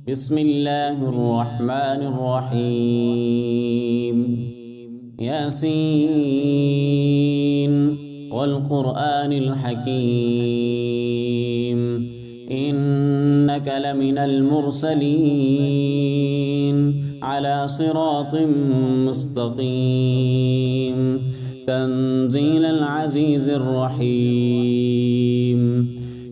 بسم الله الرحمن الرحيم ياسين والقرآن الحكيم إنك لمن المرسلين على صراط مستقيم تنزيل العزيز الرحيم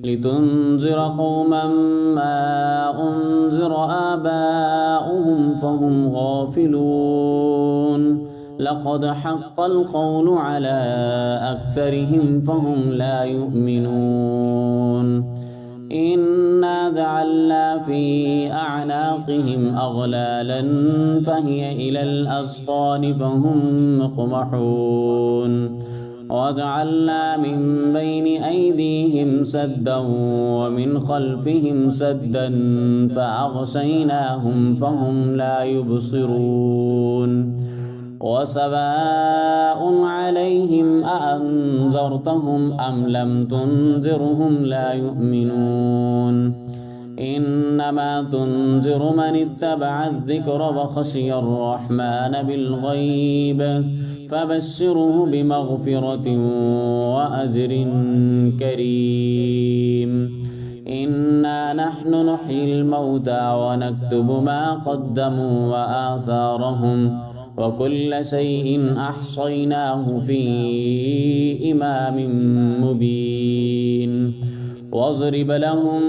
لتنذر قوما ما أنذر آباؤهم فهم غافلون لقد حق القول على أكثرهم فهم لا يؤمنون إنا جعلنا في أعناقهم أغلالا فهي إلى الأذقان فهم مقمحون وجعلنا من بين أيديهم سدا ومن خلفهم سدا فأغشيناهم فهم لا يبصرون وسواء عليهم أأنذرتهم أم لم تنذرهم لا يؤمنون إنما تنذر من اتبع الذكر وخشي الرحمن بالغيب فبشره بمغفرة وأجر كريم إنا نحن نحيي الموتى ونكتب ما قدموا وآثارهم وكل شيء أحصيناه في إمام مبين واضرب لهم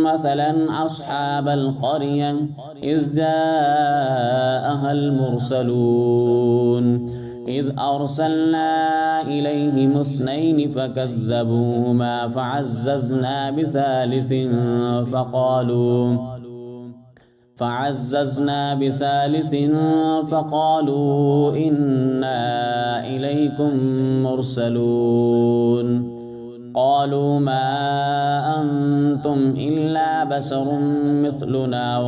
مثلا أصحاب القرية إذ جاءها المرسلون إذ أرسلنا إليهم اثنين فكذبوهما فعززنا بثالث فقالوا إنا إليكم مرسلون قالوا ما أنتم إلا بشر مثلنا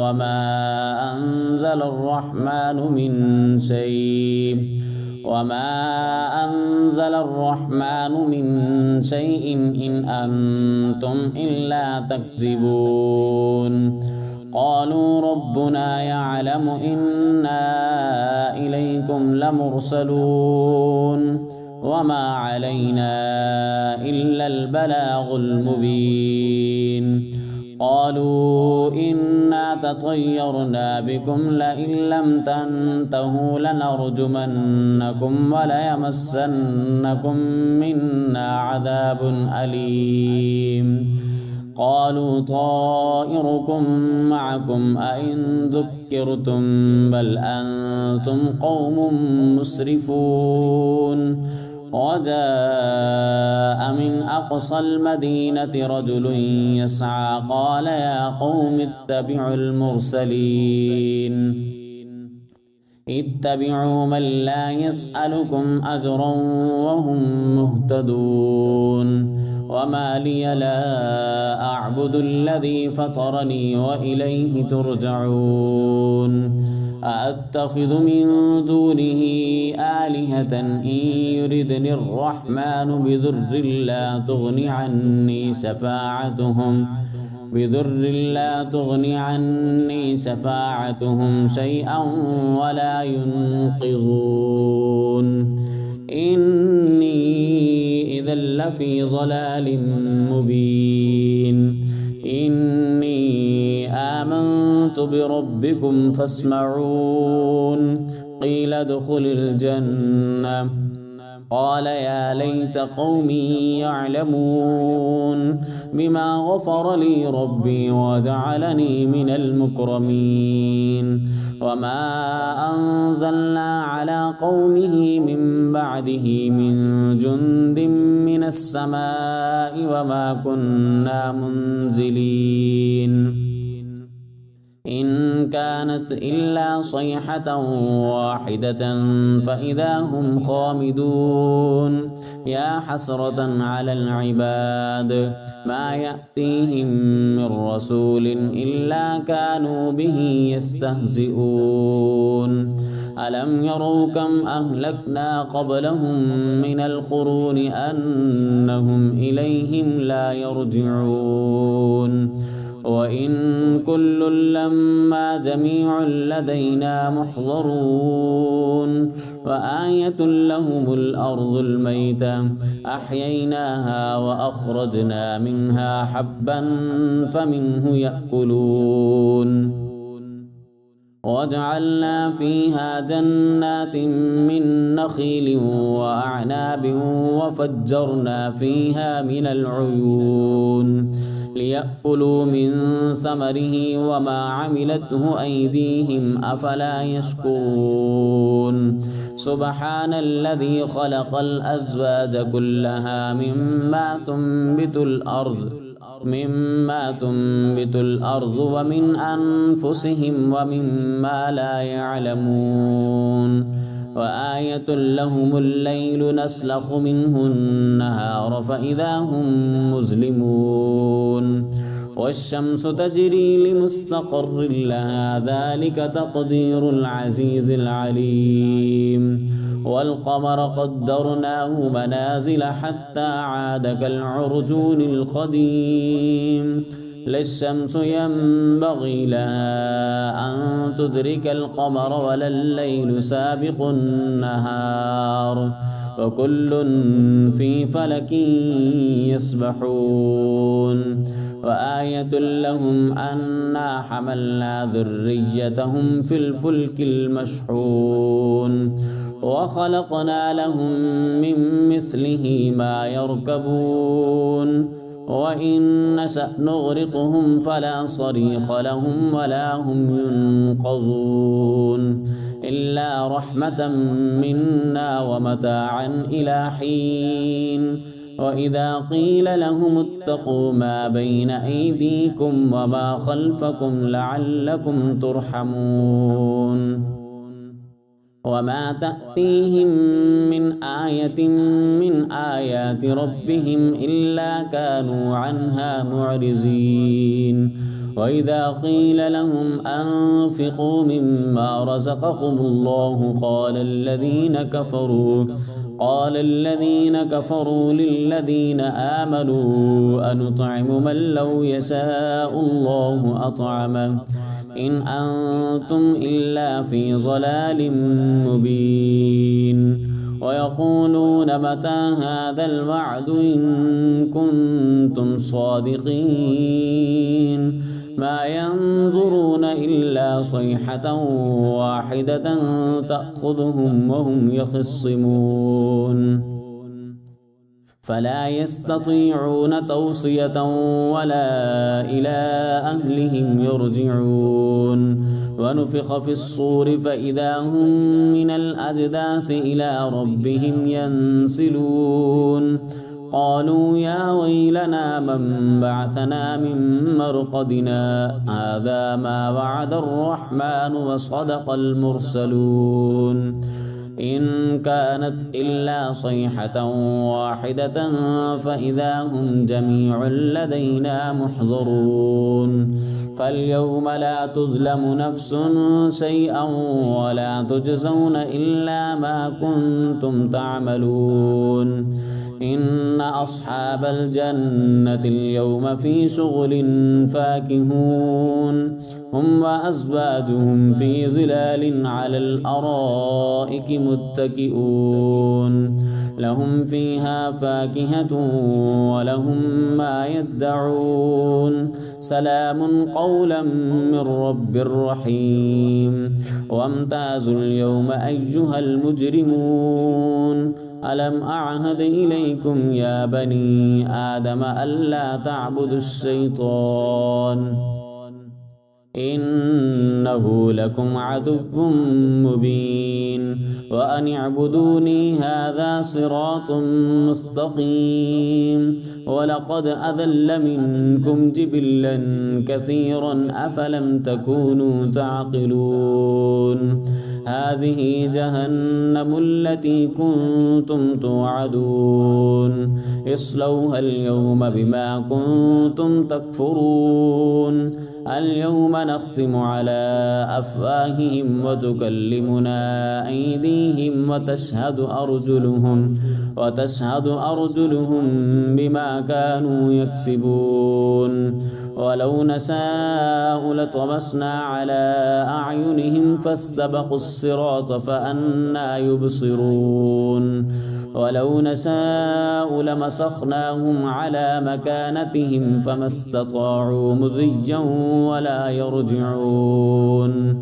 وما أنزل الرحمن من شيء إن أنتم إلا تكذبون قالوا ربنا يعلم إنا إليكم لمرسلون وما علينا إلا البلاغ المبين قالوا إنا تطيرنا بكم لئن لم تنتهوا لنرجمنكم وليمسنكم منا عذاب أليم قالوا طائركم معكم أئن ذكرتم بل أنتم قوم مسرفون وجاء من أقصى المدينة رجل يسعى قال يا قوم اتبعوا من لا يسألكم أجرا وهم مهتدون وما لي لا أعبد الذي فطرني وإليه ترجعون أأتخذ من دونه آلهة إن يردني الرحمن بضر لا تغني عني شفاعتهم شيئا ولا ينقذون إني إذا لفي ضلال مبين إني آمنت بربكم فاسمعون قيل ادخل الجنة قال يا ليت قومي يعلمون بما غفر لي ربي وجعلني من المكرمين وما أنزلنا على قومه من بعده من جند من السماء وما كنا منزلين إن كانت إلا صيحة واحدة فإذا هم خامدون يا حسرة على العباد ما يأتيهم من رسول إلا كانوا به يستهزئون ألم يروا كم أهلكنا قبلهم من القرون أنهم إليهم لا يرجعون وإن كل لما جميع لدينا محضرون وآية لهم الأرض الميتة أحييناها وأخرجنا منها حبا فمنه يأكلون وجعلنا فيها جنات من نخيل وأعناب وفجرنا فيها من العيون ليأكلوا من ثمره وما عملته أيديهم أفلا يشكرون سبحان الذي خلق الأزواج كلها مما تنبت الأرض ومن أنفسهم ومما لا يعلمون وآية لهم الليل نسلخ منه النهار فإذا هم مظلمون والشمس تجري لمستقر لها ذلك تقدير العزيز العليم والقمر قدرناه منازل حتى عاد كالعرجون القديم لا الشمس ينبغي لها أن تدرك القمر ولا الليل سابق النهار وكل في فلك يسبحون وآية لهم أنا حملنا ذريتهم في الفلك المشحون وخلقنا لهم من مثله ما يركبون وإن نشأ نغرقهم فلا صريخ لهم ولا هم ينقذون إلا رحمة منا ومتاعا إلى حين وإذا قيل لهم اتقوا ما بين أيديكم وما خلفكم لعلكم ترحمون وما تأتيهم من آية من آيات ربهم إلا كانوا عنها معرضين وإذا قيل لهم أنفقوا مما رزقكم الله قال الذين كفروا للذين آمنوا أنطعم من لو يشاء الله أطعمه إن أنتم إلا في ضلال مبين ويقولون متى هذا الوعد إن كنتم صادقين ما ينظرون إلا صيحة واحدة تأخذهم وهم يخصمون فلا يستطيعون توصية ولا إلى أهلهم يرجعون ونفخ في الصور فإذا هم من الأجداث إلى ربهم ينسلون قالوا يا ويلنا من بعثنا من مرقدنا هذا ما وعد الرحمن وصدق المرسلون إن كانت إلا صيحة واحدة فإذا هم جميع لدينا محضرون فاليوم لا تظلم نفس شيئا ولا تجزون إلا ما كنتم تعملون إن أصحاب الجنة اليوم في شغل فاكهون هم وأزواجهم في ظلال على الأرائك متكئون لهم فيها فاكهة ولهم ما يدعون سلام قولا من رب رحيم وامتازوا اليوم أيها المجرمون ألم أعهد إليكم يا بني آدم ألا تعبدوا الشيطان إنه لكم عدو مبين وأن اعبدوني هذا صراط مستقيم ولقد أضل منكم جبلا كثيرا أفلم تكونوا تعقلون هذه جهنم التي كنتم توعدون اصلوها اليوم بما كنتم تكفرون اليوم نختم على أفواههم وتكلمنا أيديهم وتشهد أرجلهم بما كانوا يكسبون ولو نشاء لطمسنا على أعينهم فاستبقوا الصراط فأنى يبصرون ولو نشاء لمسخناهم على مكانتهم فما استطاعوا مضيا ولا يرجعون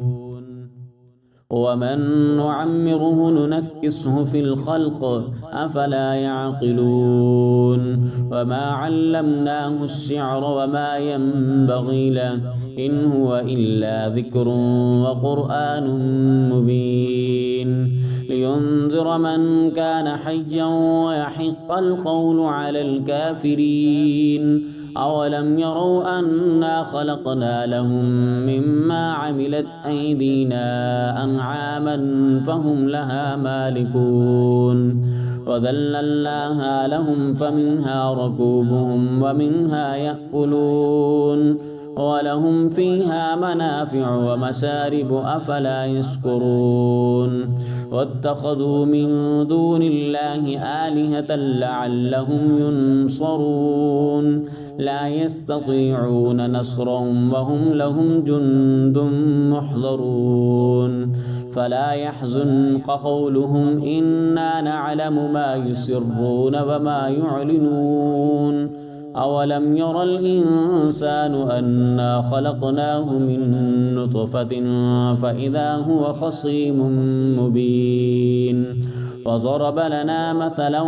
ومن نعمره ننكسه في الخلق أفلا يعقلون وما علمناه الشعر وما ينبغي له إن هو إلا ذكر وقرآن مبين لينذر من كان حيا ويحق القول على الكافرين أولم يروا أنا خلقنا لهم مما عملت أيدينا أنعاما فهم لها مالكون وذللناها لهم فمنها ركوبهم ومنها يأكلون ولهم فيها منافع ومشارب أفلا يشكرون واتخذوا من دون الله آلهة لعلهم ينصرون لا يستطيعون نصرهم وهم لهم جند محضرون فلا يحزنك قولهم إنا نعلم ما يسرون وما يعلنون أولم ير الإنسان أنا خلقناه من نطفة فإذا هو خصيم مبين وضرب لنا مثلا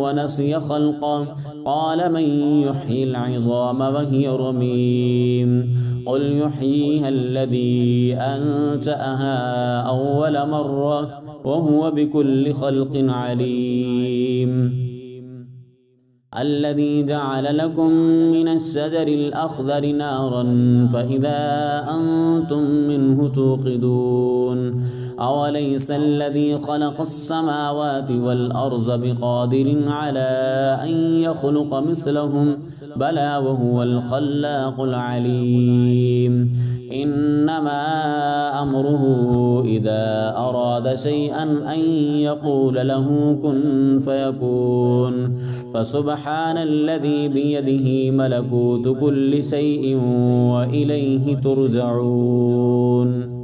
ونسي خلقه قال من يحيي العظام وهي رميم قل يحييها الذي أنشأها أول مرة وهو بكل خلق عليم الذي جعل لكم من الشجر الأخضر نارا فإذا أنتم منه توقدون أوليس الذي خلق السماوات والأرض بقادر على أن يخلق مثلهم بلى وهو الخلاق العليم إنما أمره إذا أراد شيئا أن يقول له كن فيكون فسبحان الذي بيده ملكوت كل شيء وإليه ترجعون